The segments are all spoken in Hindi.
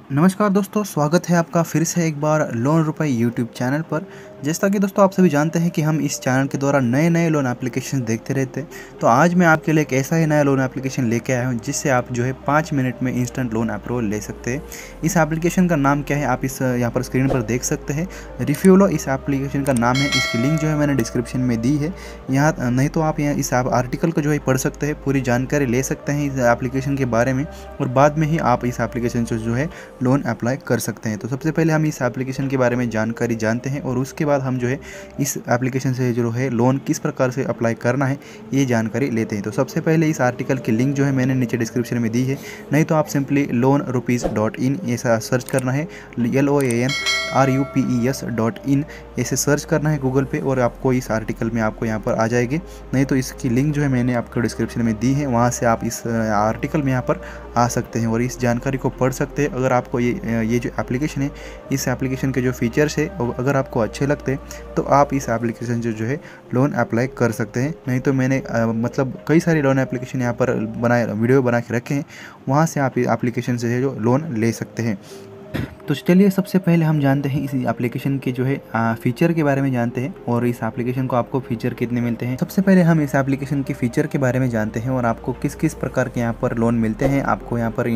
नमस्कार दोस्तों, स्वागत है आपका फिर से एक बार लोन रुपए यूट्यूब चैनल पर। जैसा कि दोस्तों आप सभी जानते हैं कि हम इस चैनल के द्वारा नए नए लोन एप्लीकेशन देखते रहते हैं। तो आज मैं आपके लिए एक ऐसा ही नया लोन एप्लीकेशन लेके आया हूं जिससे आप जो है 5 मिनट में इंस्टेंट लोन अप्रूवल ले सकते हैं। इस एप्लीकेशन का नाम क्या है आप इस यहाँ पर स्क्रीन पर देख सकते हैं। रिफ्यूलो इस एप्लीकेशन का नाम है। इसकी लिंक जो है मैंने डिस्क्रिप्शन में दी है। यहाँ नहीं तो आप यहाँ इस आर्टिकल को जो है पढ़ सकते हैं, पूरी जानकारी ले सकते हैं इस एप्लीकेशन के बारे में, और बाद में ही आप इस एप्लीकेशन से जो है लोन अप्लाई कर सकते हैं। तो सबसे पहले हम इस एप्लीकेशन के बारे में जानकारी जानते हैं और उसके बाद हम जो है इस एप्लीकेशन से जो है लोन किस प्रकार से अप्लाई करना है ये जानकारी लेते हैं। तो सबसे पहले इस आर्टिकल की लिंक जो है मैंने नीचे डिस्क्रिप्शन में दी है। नहीं तो आप सिंपली loanrupees.in ऐसा सर्च करना है, LOANRUPES.in ऐसे सर्च करना है गूगल पे और आपको इस आर्टिकल में आपको यहाँ पर आ जाएगी। नहीं तो इसकी लिंक जो है मैंने आपको डिस्क्रिप्शन में दी है, वहाँ से आप इस आर्टिकल में यहाँ पर आ सकते हैं और इस जानकारी को पढ़ सकते हैं। अगर आपको ये जो एप्लीकेशन है, इस एप्लीकेशन के जो फीचर्स है अगर आपको अच्छे लगते हैं तो आप इस एप्लीकेशन से जो है लोन अप्लाई कर सकते हैं। नहीं तो मैंने मतलब कई सारे लोन एप्लीकेशन यहाँ पर वीडियो बना के रखे हैं, वहाँ से आप एप्लीकेशन से जो लोन ले सकते हैं। तो चलिए सबसे पहले हम जानते हैं इस एप्लीकेशन के जो है फ़ीचर के बारे में जानते हैं और इस एप्लीकेशन को आपको फ़ीचर कितने मिलते हैं। सबसे पहले हम इस एप्लीकेशन के फ़ीचर के बारे में जानते हैं और आपको किस किस प्रकार के यहाँ पर लोन मिलते हैं, आपको यहाँ पर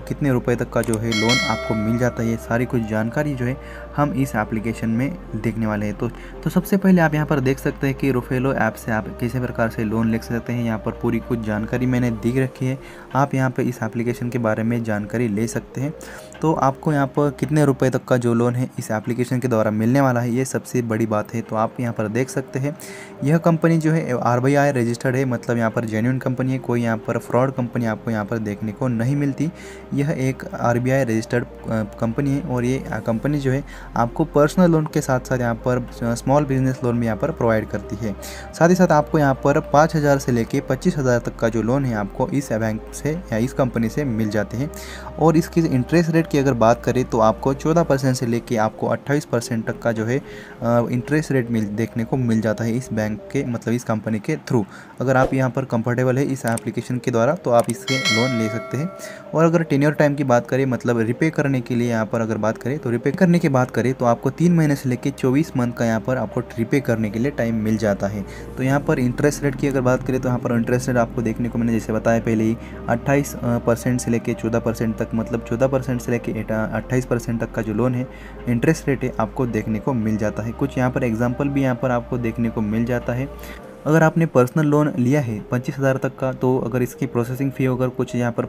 कितने रुपए तक का जो है लोन आपको मिल जाता है। ये सारी कुछ जानकारी जो है हम इस एप्लीकेशन में देखने वाले हैं। तो सबसे पहले आप यहाँ पर देख सकते हैं कि रिफ्यूलो ऐप से आप किसी प्रकार से लोन ले सकते हैं। यहाँ पर पूरी कुछ जानकारी मैंने दी रखी है, आप यहाँ पर इस एप्लीकेशन के बारे में जानकारी ले सकते हैं। तो आपको यहाँ पर कितने रुपए तक का जो लोन है इस एप्लीकेशन के द्वारा मिलने वाला है, ये सबसे बड़ी बात है। तो आप यहाँ पर देख सकते हैं यह कंपनी जो है RBI रजिस्टर्ड है, मतलब यहाँ पर जेन्युइन कंपनी है, कोई यहाँ पर फ्रॉड कंपनी आपको यहाँ पर देखने को नहीं मिलती। यह एक RBI रजिस्टर्ड कंपनी है और ये कंपनी जो है आपको पर्सनल लोन के साथ साथ यहाँ पर स्मॉल बिजनेस लोन भी यहाँ पर प्रोवाइड करती है। साथ ही साथ आपको यहाँ पर 5,000 से लेके 25,000 तक का जो लोन है आपको इस बैंक से या इस कंपनी से मिल जाते हैं। और इसकी इंटरेस्ट रेट की अगर बात करें तो आपको 14% से लेके आपको 28% तक का जो है इंटरेस्ट रेट देखने को मिल जाता है इस बैंक के, मतलब इस कंपनी के थ्रू। अगर आप यहाँ पर कंफर्टेबल है इस एप्लीकेशन के द्वारा तो आप इससे लोन ले सकते हैं। और अगर टेन्योर टाइम की बात करें, मतलब रिपे करने के लिए यहाँ पर अगर बात करें तो रिपे करने की बात करें तो आपको 3 महीने से लेकर 24 मंथ का यहाँ पर आपको रिपे करने के लिए टाइम मिल जाता है। तो यहाँ पर इंटरेस्ट रेट की अगर बात करें तो यहाँ पर इंटरेस्ट रेट आपको देखने को मैंने जैसे बताया पहले ही 28% से लेकर 14% तक, मतलब 14% से लेकर 28% तक का जो लोन है इंटरेस्ट रेट है आपको देखने को मिल जाता है। कुछ यहाँ पर एग्जांपल भी यहाँ पर आपको देखने को मिल जाता है। अगर आपने पर्सनल लोन लिया है 25,000 तक का, तो अगर इसकी प्रोसेसिंग फ़ी अगर कुछ यहाँ पर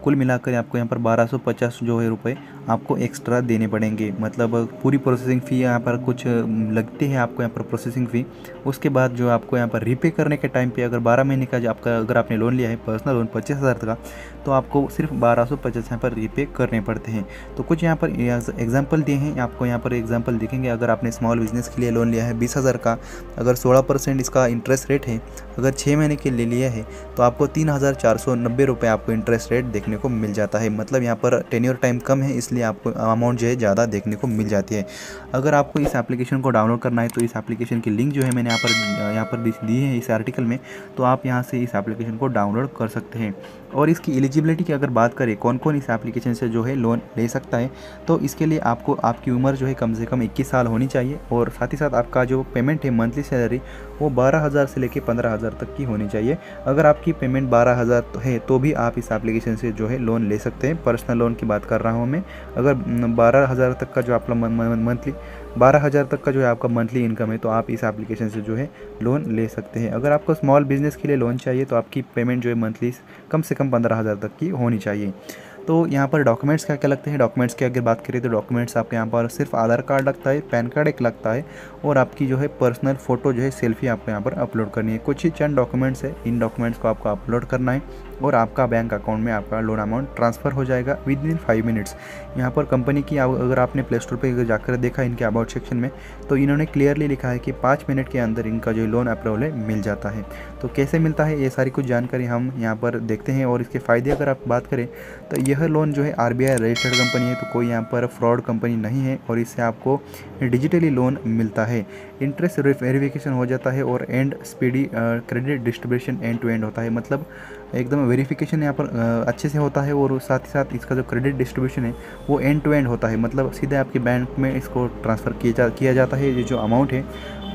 कुल मिलाकर आपको यहाँ पर 1250 जो है रुपए आपको एक्स्ट्रा देने पड़ेंगे। मतलब पूरी प्रोसेसिंग फ़ी यहाँ पर कुछ लगती है आपको यहाँ पर प्रोसेसिंग फ़ी। उसके बाद जो आपको यहाँ पर रीपे करने के टाइम पे अगर 12 महीने का जो आपका अगर आपने लोन लिया है पर्सनल लोन 25,000 का, तो आपको सिर्फ 1250 यहाँ पर रीपे करने पड़ते हैं। तो कुछ यहाँ पर एग्जाम्पल दिए हैं, आपको यहाँ पर एग्जाम्पल दिखेंगे। अगर आपने स्मॉल बिजनेस के लिए लोन लिया है 20,000 का, अगर 16% इसका इंटरेस्ट रेट है, अगर 6 महीने के लिए लिया है तो आपको 3,490 रुपये आपको इंटरेस्ट रेट देखने को मिल जाता है। मतलब यहाँ पर टेन्योर टाइम कम है इसलिए आपको अमाउंट जो है ज़्यादा देखने को मिल जाती है। अगर आपको इस एप्लीकेशन को डाउनलोड करना है तो इस एप्लीकेशन की लिंक जो है मैंने यहाँ पर दी है इस आर्टिकल में, तो आप यहाँ से इस एप्लीकेशन को डाउनलोड कर सकते हैं। और इसकी एलिजिबिलिटी की अगर बात करें कौन कौन इस एप्लीकेशन से जो है लोन ले सकता है, तो इसके लिए आपको आपकी उम्र जो है कम से कम 21 साल होनी चाहिए और साथ ही साथ आपका जो पेमेंट है मंथली सैलरी वो 12,000 से लेकर 15,000 तक की होनी चाहिए। अगर आपकी पेमेंट 12,000 है तो भी आप इस एप्लीकेशन से जो है लोन ले सकते हैं। पर्सनल लोन की बात कर रहा हूँ मैं। अगर 12,000 तक का जो आपका मंथली 12,000 तक का जो है आपका मंथली इनकम है तो आप इस एप्लीकेशन से जो है लोन ले सकते हैं। अगर आपको स्मॉल बिजनेस के लिए लोन चाहिए तो आपकी पेमेंट जो है मंथली कम से कम 15,000 तक की होनी चाहिए। तो यहाँ पर डॉक्यूमेंट्स क्या क्या लगते हैं, डॉक्यूमेंट्स की अगर बात करें तो डॉक्यूमेंट्स आपके यहाँ पर सिर्फ आधार कार्ड लगता है, पैन कार्ड एक लगता है और आपकी जो है पर्सनल फ़ोटो जो है सेल्फी आपको यहाँ पर अपलोड करनी है। कुछ ही चंद डॉक्यूमेंट्स है, इन डॉक्यूमेंट्स को आपको अपलोड करना है और आपका बैंक अकाउंट में आपका लोन अमाउंट ट्रांसफ़र हो जाएगा विद इन 5 मिनट्स। यहाँ पर कंपनी की अगर आपने प्ले स्टोर पर जाकर देखा इनके अबाउट सेक्शन में तो इन्होंने क्लियरली लिखा है कि 5 मिनट के अंदर इनका जो लोन अप्रूवल है मिल जाता है। तो कैसे मिलता है ये सारी कुछ जानकारी हम यहाँ पर देखते हैं। और इसके फ़ायदे अगर आप बात करें तो यह लोन जो है RBI रजिस्टर्ड कंपनी है, तो कोई यहाँ पर फ्रॉड कंपनी नहीं है और इससे आपको डिजिटली लोन मिलता है। इंटरेस्ट वेरिफिकेशन हो जाता है और and speedy credit distribution end to end होता है। मतलब एकदम वेरिफिकेशन यहाँ पर अच्छे से होता है, और साथ ही साथ इसका जो क्रेडिट डिस्ट्रीब्यूशन है वो एंड टू एंड होता है, मतलब सीधे आपके बैंक में इसको ट्रांसफ़र किया जाता है ये जो अमाउंट है।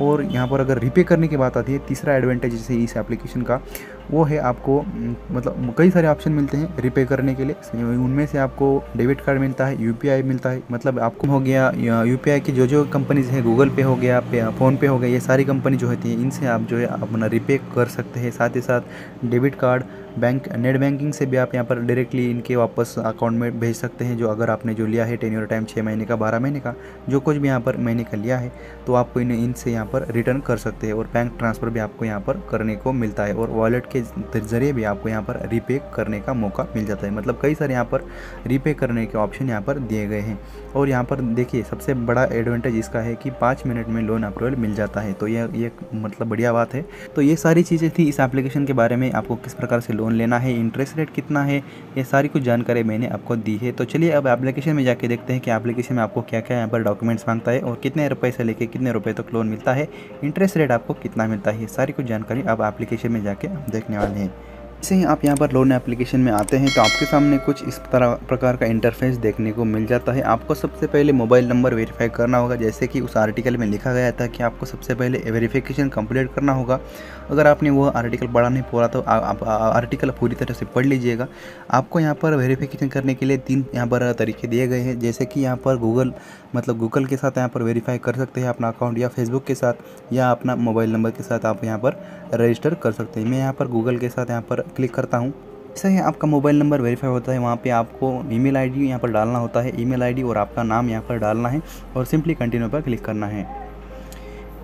और यहाँ पर अगर रीपे करने की बात आती है, तीसरा एडवांटेज जैसे इस एप्लीकेशन का वो है आपको मतलब कई सारे ऑप्शन मिलते हैं रीपे करने के लिए। उनमें से आपको डेबिट कार्ड मिलता है, यूपीआई मिलता है, मतलब आपको हो गया यूपीआई की जो कंपनीज हैं, गूगल पे हो गया, फ़ोन पे हो गया, ये सारी कंपनी जो होती है इनसे आप जो है अपना रीपे कर सकते हैं। साथ ही साथ debit card, bank, net banking से भी आप यहाँ पर डायरेक्टली इनके वापस अकाउंट में भेज सकते हैं, जो अगर आपने जो लिया है टेन्योर टाइम 6 महीने का, 12 महीने का, जो कुछ भी यहाँ पर महीने का लिया है तो आपको इनसे यहाँ पर रिटर्न कर सकते हैं। और बैंक ट्रांसफ़र भी आपको यहाँ पर करने को मिलता है, और वॉलेट के ज़रिए भी आपको यहाँ पर रीपे करने का मौका मिल जाता है। मतलब कई सारे यहाँ पर रीपे करने के ऑप्शन यहाँ पर दिए गए हैं। और यहाँ पर देखिए सबसे बड़ा एडवांटेज इसका है कि 5 मिनट में लोन अप्रूवल मिल जाता है, तो ये मतलब बढ़िया बात है। तो ये सारी चीज़ें थी इस एप्लीकेशन के बारे में, आपको किस प्रकार से लोन लेना है, इंटरेस्ट रेट कितना है, ये सारी कुछ जानकारी मैंने आपको दी है। तो चलिए अब एप्लीकेशन में जाके देखते हैं कि एप्लीकेशन में आपको क्या क्या यहाँ पर डॉक्यूमेंट्स मांगता है, और कितने रुपए से लेके कितने रुपए तक लोन मिलता है, इंटरेस्ट रेट आपको कितना मिलता है, ये सारी कुछ जानकारी अब एप्लीकेशन में जाके देखने वाले हैं। जैसे ही आप यहाँ पर लोन एप्लीकेशन में आते हैं तो आपके सामने कुछ इस प्रकार का इंटरफेस देखने को मिल जाता है। आपको सबसे पहले मोबाइल नंबर वेरीफाई करना होगा, जैसे कि उस आर्टिकल में लिखा गया था कि आपको सबसे पहले वेरिफिकेशन कंप्लीट करना होगा। अगर आपने वो आर्टिकल पढ़ा नहीं पूरा तो आप आर्टिकल पूरी तरह से पढ़ लीजिएगा। आपको यहाँ पर वेरिफिकेशन करने के लिए 3 यहाँ पर तरीके दिए गए हैं, जैसे कि यहाँ पर गूगल के साथ यहाँ पर वेरीफाई कर सकते हैं अपना अकाउंट, या फेसबुक के साथ, या अपना मोबाइल नंबर के साथ आप यहाँ पर रजिस्टर कर सकते हैं। मैं यहाँ पर गूगल के साथ यहाँ पर क्लिक करता हूँ। जैसे ही आपका मोबाइल नंबर वेरीफाई होता है, वहाँ पे आपको ईमेल आईडी यहाँ पर डालना होता है, ईमेल आईडी और आपका नाम यहाँ पर डालना है, और सिंपली कंटिन्यू पर क्लिक करना है।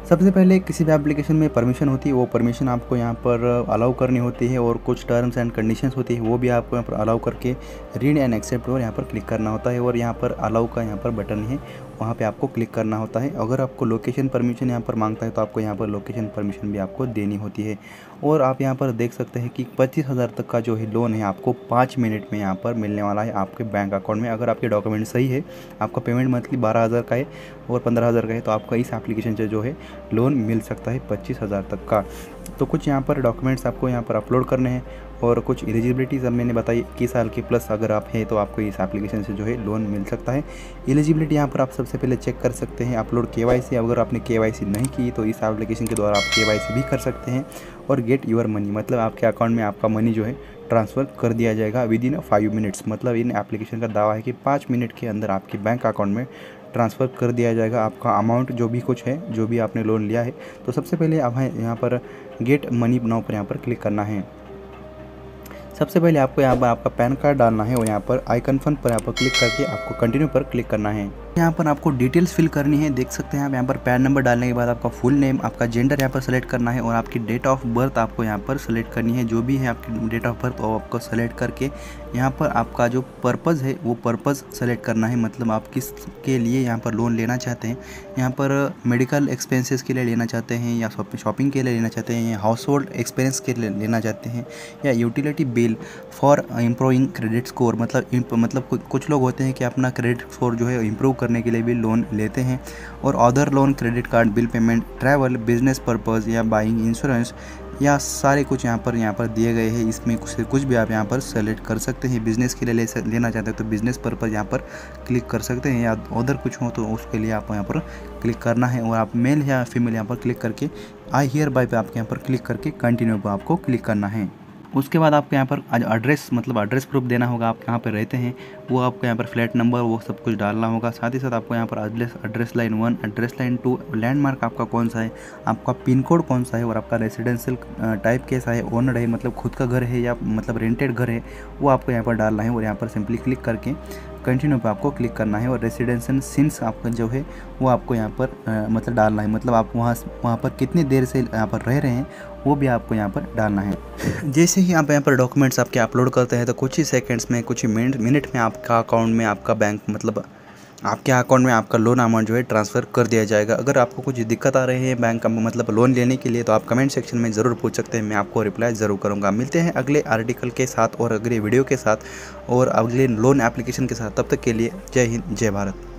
सबसे पहले किसी भी एप्लीकेशन में परमिशन होती है, वो परमिशन आपको यहाँ पर अलाउ करनी होती है, और कुछ टर्म्स एंड कंडीशंस होती है वो भी आपको यहाँ पर अलाउ करके रीड एंड एक्सेप्ट और यहाँ पर क्लिक करना होता है। और यहाँ पर अलाउ का यहाँ पर बटन है, वहाँ पे आपको क्लिक करना होता है। अगर आपको लोकेशन परमिशन यहाँ पर मांगता है तो आपको यहाँ पर लोकेशन परमिशन भी आपको देनी होती है। और आप यहाँ पर देख सकते हैं कि 25,000 तक का जो है लोन है आपको 5 मिनट में यहाँ पर मिलने वाला है आपके बैंक अकाउंट में। अगर आपके डॉक्यूमेंट सही है, आपका पेमेंट मंथली 12,000 का है और 15,000 का है, तो आपका इस एप्लीकेशन से जो है लोन मिल सकता है 25,000 तक का। तो कुछ यहाँ पर डॉक्यूमेंट्स आपको यहाँ पर अपलोड करने हैं, और कुछ एलिजिबिलिटी सब मैंने बताई, 21 साल के प्लस अगर आप हैं तो आपको इस एप्लीकेशन से जो है लोन मिल सकता है। एलिजिबिलिटी यहाँ पर आप सबसे पहले चेक कर सकते हैं, अपलोड KYC। अगर आपने KYC नहीं की तो इस एप्लीकेशन के द्वारा आप KYC भी कर सकते हैं। और गेट योर मनी, मतलब आपके अकाउंट में आपका मनी जो है ट्रांसफ़र कर दिया जाएगा विदिन 5 मिनट्स। मतलब इन एप्लीकेशन का दावा है कि 5 मिनट के अंदर आपके बैंक अकाउंट में ट्रांसफ़र कर दिया जाएगा आपका अमाउंट, जो भी कुछ है, जो भी आपने लोन लिया है। तो सबसे पहले आप यहाँ पर गेट मनी नाउ पर यहाँ पर क्लिक करना है। सबसे पहले आपको यहाँ पर आपका पैन कार्ड डालना है, और यहाँ पर आई कन्फर्म पर यहाँ पर क्लिक करके आपको कंटिन्यू पर क्लिक करना है। यहाँ पर आपको डिटेल्स फिल करनी है, देख सकते हैं आप यहाँ पर पैन नंबर डालने के बाद आपका फुल नेम, आपका जेंडर यहाँ पर सेलेक्ट करना है, और आपकी डेट ऑफ बर्थ आपको यहाँ पर सेलेक्ट करनी है। जो भी है आपकी डेट ऑफ बर्थ वो आपको सेलेक्ट करके यहाँ पर आपका जो पर्पज़ है वो पर्पज़ सेलेक्ट करना है, मतलब आप किस के लिए यहाँ पर लोन लेना चाहते हैं। यहाँ पर मेडिकल एक्सपेंसेस के लिए लेना चाहते हैं, या शॉपिंग के लिए लेना चाहते हैं, या हाउस होल्ड एक्सपेंस के लिए लेना चाहते हैं, या utility bill for improving credit score. मतलब कुछ लोग होते हैं कि अपना क्रेडिट स्कोर जो है इम्प्रूव करने के लिए भी लोन लेते हैं। और other loan, credit card bill payment, travel, business purpose, या बाइंग इंश्योरेंस, या सारे कुछ यहाँ पर दिए गए हैं। इसमें कुछ भी आप यहाँ पर सेलेक्ट कर सकते हैं। बिज़नेस के लिए लेना चाहते हैं तो बिज़नेस पर्पज़ यहाँ पर क्लिक कर सकते हैं, या अदर कुछ हो तो उसके लिए आप यहाँ पर क्लिक करना है। और आप मेल या फीमेल यहाँ पर क्लिक करके आई हियर बाय पे आपके यहाँ पर क्लिक करके कंटिन्यू पर आपको क्लिक करना है। उसके बाद आपको यहाँ पर एड्रेस, मतलब एड्रेस प्रूफ देना होगा, आप कहाँ पर रहते हैं वो आपको यहाँ पर फ्लैट नंबर वो सब कुछ डालना होगा। साथ ही साथ आपको यहाँ पर address line 1, address line 2, landmark आपका कौन सा है, आपका पिन कोड कौन सा है, और आपका रेजिडेंशियल टाइप कैसा है, ओनर है मतलब खुद का घर है या मतलब रेंटेड घर है, वो आपको यहाँ पर डालना है। और यहाँ पर सिंपली क्लिक करके कंटिन्यू पे आपको क्लिक करना है। और रेसिडेंशियल सिंस आपका जो है वो आपको यहाँ पर मतलब डालना है, मतलब आप वहाँ पर कितनी देर से यहाँ पर रह रहे हैं वो भी आपको यहाँ पर डालना है। जैसे ही आप यहाँ पर डॉक्यूमेंट्स आपके अपलोड करते हैं तो कुछ ही सेकंड्स में, कुछ ही मिनट में आपका अकाउंट में, आपका बैंक मतलब आपके अकाउंट में आपका लोन अमाउंट जो है ट्रांसफ़र कर दिया जाएगा। अगर आपको कुछ दिक्कत आ रही है बैंक मतलब लोन लेने के लिए तो आप कमेंट सेक्शन में ज़रूर पूछ सकते हैं, मैं आपको रिप्लाई ज़रूर करूँगा। मिलते हैं अगले आर्टिकल के साथ और अगले वीडियो के साथ और अगले लोन एप्लीकेशन के साथ। तब तक के लिए जय हिंद, जय भारत।